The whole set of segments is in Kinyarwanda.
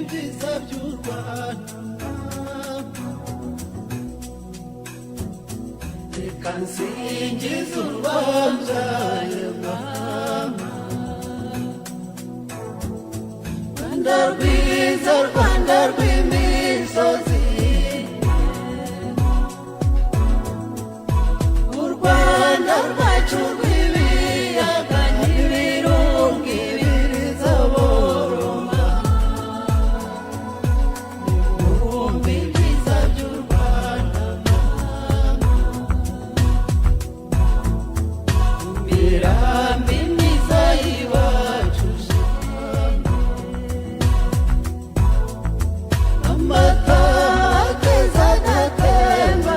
ibyiza by'u Rwanda reka nsingize urwabyaye mama Rwanda rwiza Rwanda rw'imisozi u Rwanda rwacu rw'ibiyaga n'ibirunga ibiriza boroma nimwumve ibyiza by'u Rwanda imirambi myiza y'iwacu amata akeza agatemba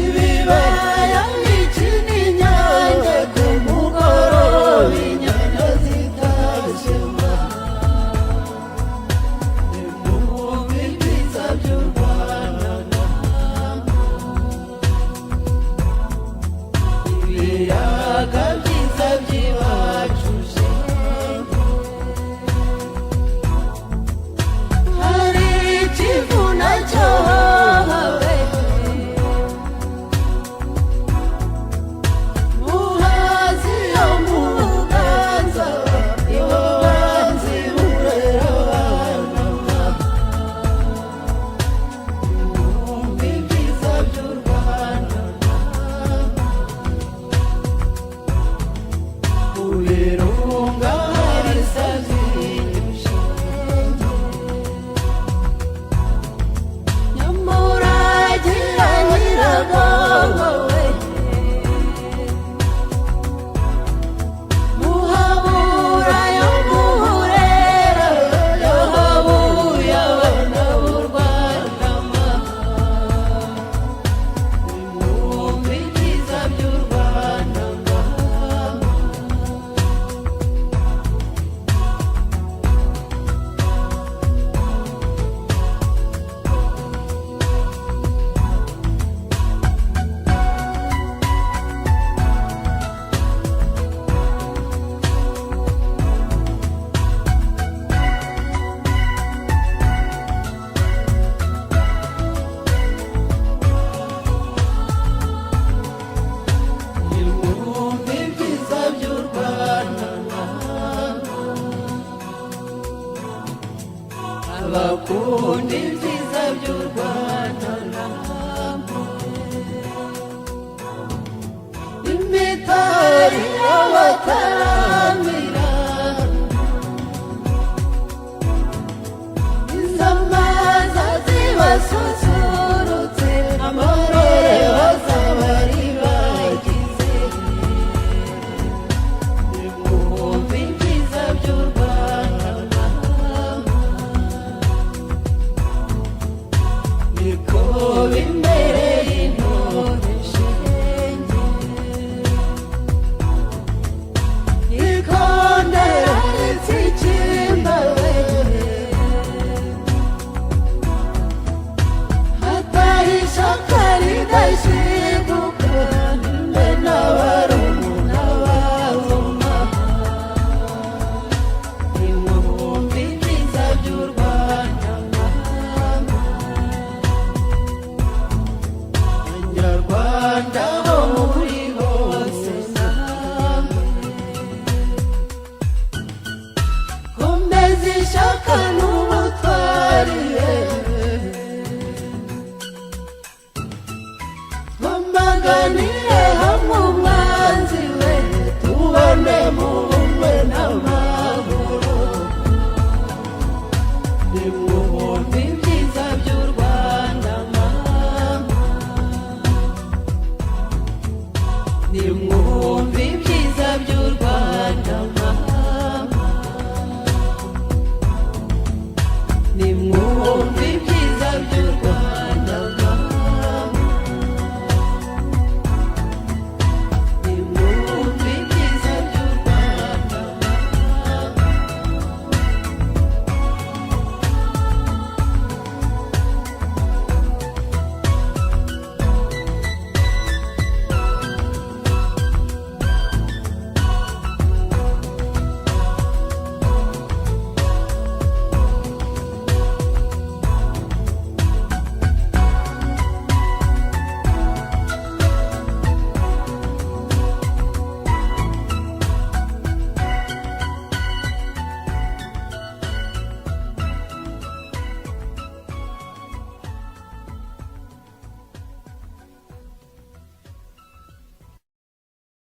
ibibaya iki n'inyange ku mugoroba inyana zitashema nimwumve ibyiza by'u Rwanda ibiyaga byiza by'iwacu hari ikivuna cyahawe muhazi yo mu buganza ibuganza iburera abana mwumve ibyiza by'u Rwanda mu birunga hari sazinyusha nyamuragira nyiragongo we muhabura yo muhurera yo habuye abana b'u Rwanda nimwumve ibyiza by'u Rwanda nimwumve ibyiza by'u Rwanda abakunda ibyiza by'u Rwanda